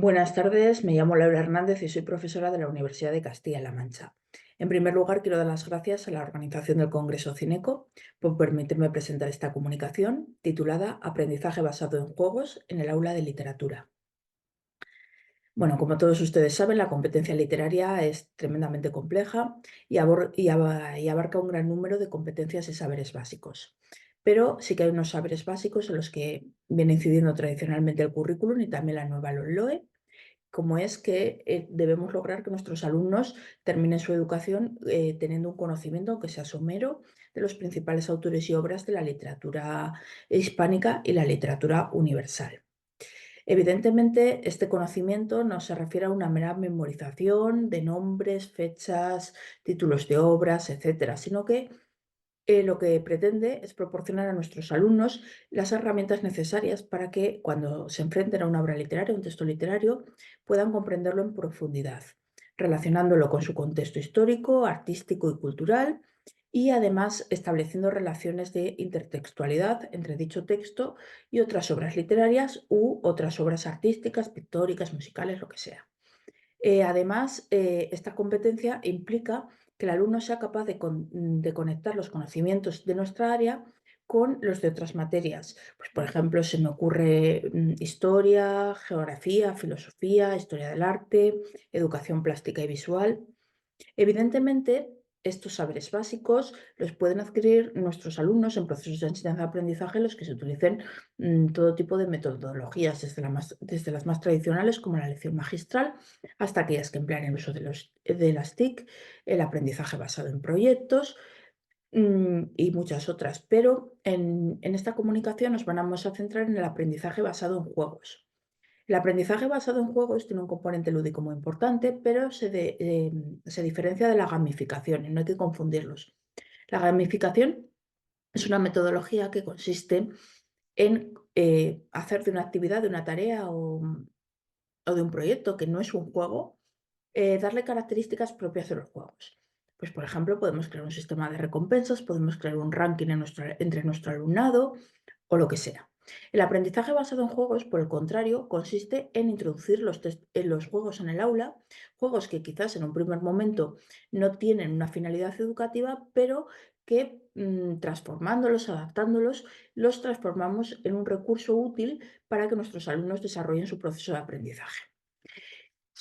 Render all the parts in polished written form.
Buenas tardes, me llamo Laura Hernández y soy profesora de la Universidad de Castilla-La Mancha. En primer lugar, quiero dar las gracias a la organización del Congreso Cineco por permitirme presentar esta comunicación titulada Aprendizaje basado en juegos en el aula de literatura. Bueno, como todos ustedes saben, la competencia literaria es tremendamente compleja y abarca un gran número de competencias y saberes básicos. Pero sí que hay unos saberes básicos en los que viene incidiendo tradicionalmente el currículum y también la nueva LOE, como es que debemos lograr que nuestros alumnos terminen su educación teniendo un conocimiento, aunque sea somero, de los principales autores y obras de la literatura hispánica y la literatura universal. Evidentemente, este conocimiento no se refiere a una mera memorización de nombres, fechas, títulos de obras, etcétera, sino que lo que pretende es proporcionar a nuestros alumnos las herramientas necesarias para que cuando se enfrenten a una obra literaria, un texto literario, puedan comprenderlo en profundidad, relacionándolo con su contexto histórico, artístico y cultural, y además estableciendo relaciones de intertextualidad entre dicho texto y otras obras literarias u otras obras artísticas, pictóricas, musicales, lo que sea. Además, esta competencia implica que el alumno sea capaz de conectar los conocimientos de nuestra área con los de otras materias. Pues, por ejemplo, se me ocurre historia, geografía, filosofía, historia del arte, educación plástica y visual. Evidentemente, estos saberes básicos los pueden adquirir nuestros alumnos en procesos de enseñanza-aprendizaje en los que se utilicen todo tipo de metodologías, desde las más tradicionales como la lección magistral hasta aquellas que emplean el uso de las TIC, el aprendizaje basado en proyectos y muchas otras. Pero en esta comunicación nos vamos a centrar en el aprendizaje basado en juegos. El aprendizaje basado en juegos tiene un componente lúdico muy importante, pero se diferencia de la gamificación y no hay que confundirlos. La gamificación es una metodología que consiste en hacer de una actividad, de una tarea o de un proyecto que no es un juego, darle características propias de los juegos. Pues, por ejemplo, podemos crear un sistema de recompensas, podemos crear un ranking entre nuestro alumnado o lo que sea. El aprendizaje basado en juegos, por el contrario, consiste en introducir los juegos en el aula, juegos que quizás en un primer momento no tienen una finalidad educativa, pero que transformándolos, adaptándolos, los transformamos en un recurso útil para que nuestros alumnos desarrollen su proceso de aprendizaje.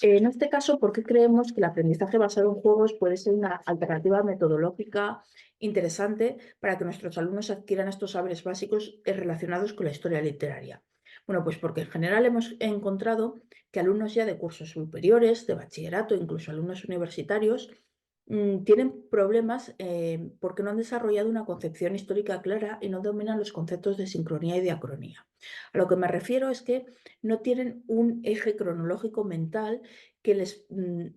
En este caso, ¿por qué creemos que el aprendizaje basado en juegos puede ser una alternativa metodológica interesante para que nuestros alumnos adquieran estos saberes básicos relacionados con la historia literaria? Bueno, pues porque en general hemos encontrado que alumnos ya de cursos superiores, de bachillerato, incluso alumnos universitarios, tienen problemas porque no han desarrollado una concepción histórica clara y no dominan los conceptos de sincronía y diacronía. A lo que me refiero es que no tienen un eje cronológico mental que les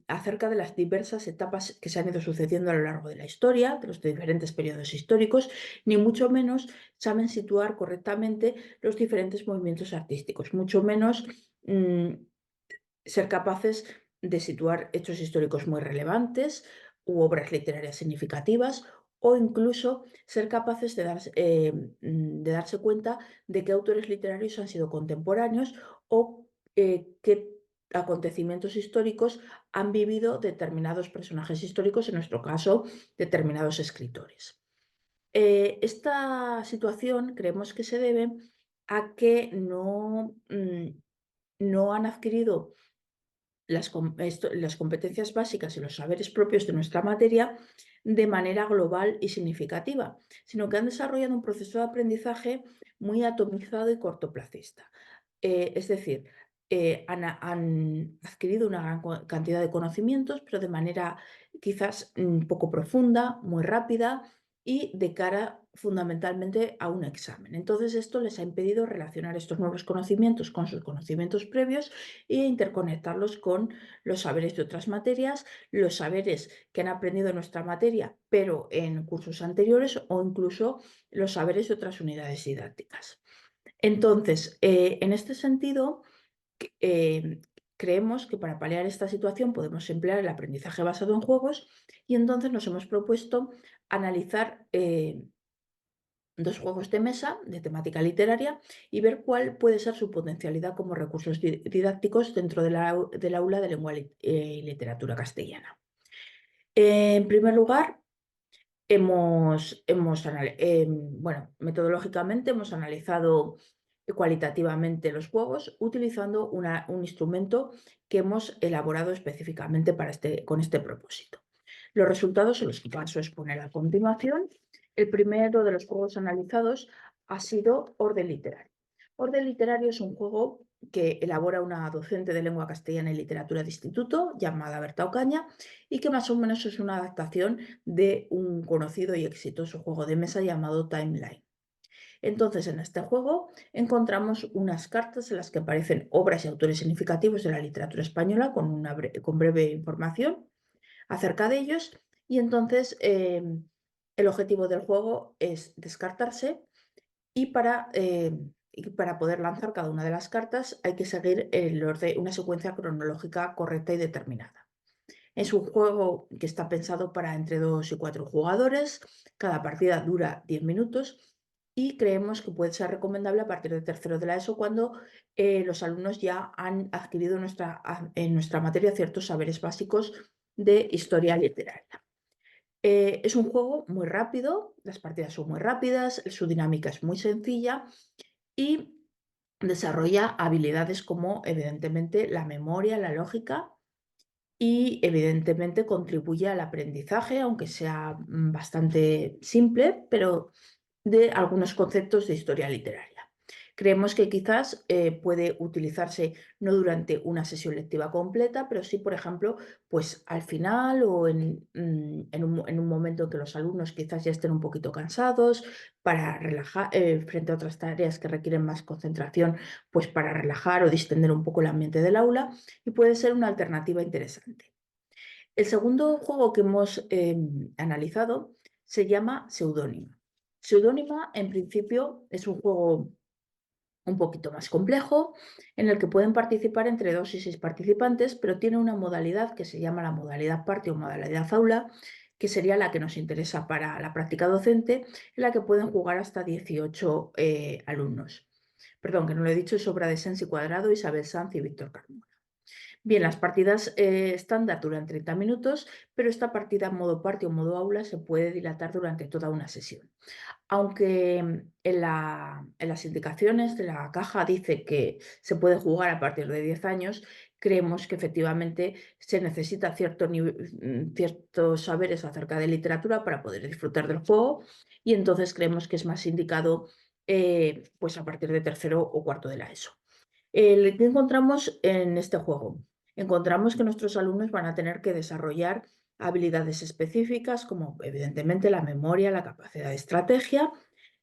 acerca de las diversas etapas que se han ido sucediendo a lo largo de la historia, de los diferentes periodos históricos, ni mucho menos saben situar correctamente los diferentes movimientos artísticos, mucho menos mm, ser capaces de situar hechos históricos muy relevantes u obras literarias significativas o incluso ser capaces de darse cuenta de qué autores literarios han sido contemporáneos o qué acontecimientos históricos han vivido determinados personajes históricos, en nuestro caso, determinados escritores. Esta situación creemos que se debe a que no han adquirido las competencias básicas y los saberes propios de nuestra materia de manera global y significativa, sino que han desarrollado un proceso de aprendizaje muy atomizado y cortoplacista. Es decir, han adquirido una gran cantidad de conocimientos, pero de manera quizás poco profunda, muy rápida y de cara fundamentalmente a un examen. Entonces, esto les ha impedido relacionar estos nuevos conocimientos con sus conocimientos previos e interconectarlos con los saberes de otras materias, los saberes que han aprendido en nuestra materia, pero en cursos anteriores o incluso los saberes de otras unidades didácticas. Entonces, en este sentido, eh, creemos que para paliar esta situación podemos emplear el aprendizaje basado en juegos y entonces nos hemos propuesto analizar dos juegos de mesa de temática literaria y ver cuál puede ser su potencialidad como recursos didácticos dentro del aula de lengua y literatura castellana. En primer lugar, metodológicamente hemos analizado cualitativamente los juegos utilizando un instrumento que hemos elaborado específicamente con este propósito. Los resultados se los paso a exponer a continuación. El primero de los juegos analizados ha sido Orden Literario. Orden Literario es un juego que elabora una docente de lengua castellana y literatura de instituto llamada Berta Ocaña y que más o menos es una adaptación de un conocido y exitoso juego de mesa llamado Timeline. Entonces, en este juego encontramos unas cartas en las que aparecen obras y autores significativos de la literatura española con breve información acerca de ellos y entonces el objetivo del juego es descartarse y para poder lanzar cada una de las cartas hay que seguir una secuencia cronológica correcta y determinada. Es un juego que está pensado para entre 2 y 4 jugadores. Cada partida dura 10 minutos y creemos que puede ser recomendable a partir de tercero de la ESO cuando los alumnos ya han adquirido en nuestra materia ciertos saberes básicos de historia literaria. Es un juego muy rápido, las partidas son muy rápidas, su dinámica es muy sencilla y desarrolla habilidades como evidentemente la memoria, la lógica y evidentemente contribuye al aprendizaje, aunque sea bastante simple, pero de algunos conceptos de historia literaria. Creemos que quizás puede utilizarse no durante una sesión lectiva completa, pero sí, por ejemplo, pues al final o en un momento en que los alumnos quizás ya estén un poquito cansados, para relajar, frente a otras tareas que requieren más concentración, pues para relajar o distender un poco el ambiente del aula y puede ser una alternativa interesante. El segundo juego que hemos analizado se llama Seudónima. Seudónima, en principio, es un juego un poquito más complejo, en el que pueden participar entre 2 y 6 participantes, pero tiene una modalidad que se llama la modalidad party o modalidad aula, que sería la que nos interesa para la práctica docente, en la que pueden jugar hasta 18 alumnos. Perdón, que no lo he dicho, es obra de Sensi Cuadrado, Isabel Sanz y Víctor Carmona. Bien, las partidas estándar duran 30 minutos, pero esta partida en modo party o modo aula se puede dilatar durante toda una sesión. Aunque en las indicaciones de la caja dice que se puede jugar a partir de 10 años, creemos que efectivamente se necesita ciertos saberes acerca de literatura para poder disfrutar del juego y entonces creemos que es más indicado pues a partir de tercero o cuarto de la ESO. ¿Qué encontramos en este juego? Encontramos que nuestros alumnos van a tener que desarrollar habilidades específicas como evidentemente la memoria, la capacidad de estrategia,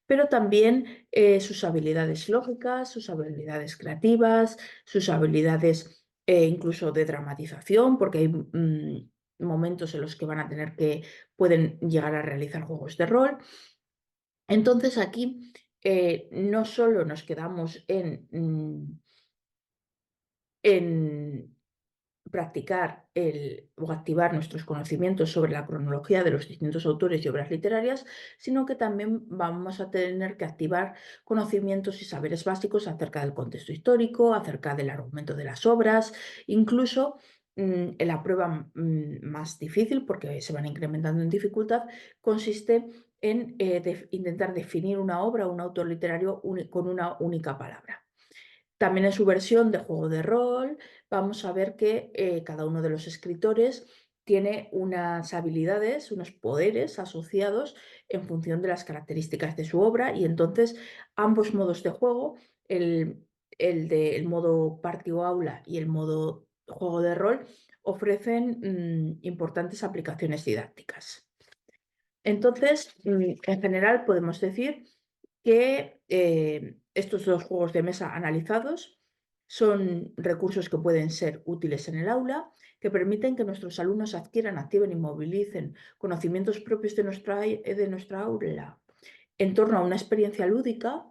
pero también sus habilidades lógicas, sus habilidades creativas, sus habilidades incluso de dramatización, porque hay momentos en los que pueden llegar a realizar juegos de rol. Entonces aquí no solo nos quedamos en practicar o activar nuestros conocimientos sobre la cronología de los distintos autores y obras literarias, sino que también vamos a tener que activar conocimientos y saberes básicos acerca del contexto histórico, acerca del argumento de las obras, incluso en la prueba más difícil, porque se van incrementando en dificultad, consiste en intentar definir una obra o un autor literario con una única palabra. También en su versión de juego de rol vamos a ver que cada uno de los escritores tiene unas habilidades, unos poderes asociados en función de las características de su obra y entonces ambos modos de juego, el modo party o aula y el modo juego de rol, ofrecen importantes aplicaciones didácticas. Entonces, en general podemos decir que estos dos juegos de mesa analizados son recursos que pueden ser útiles en el aula, que permiten que nuestros alumnos adquieran, activen y movilicen conocimientos propios de nuestra aula en torno a una experiencia lúdica,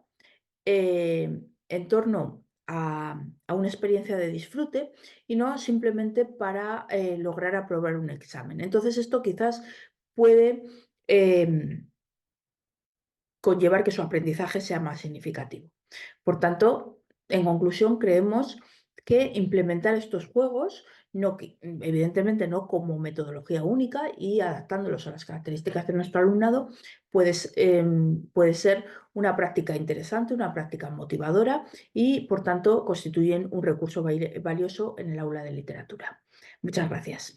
en torno a una experiencia de disfrute y no simplemente para lograr aprobar un examen. Entonces esto quizás puede conllevar que su aprendizaje sea más significativo. Por tanto, en conclusión, creemos que implementar estos juegos, evidentemente no como metodología única y adaptándolos a las características de nuestro alumnado, puede ser una práctica interesante, una práctica motivadora y, por tanto, constituyen un recurso valioso en el aula de literatura. Muchas gracias.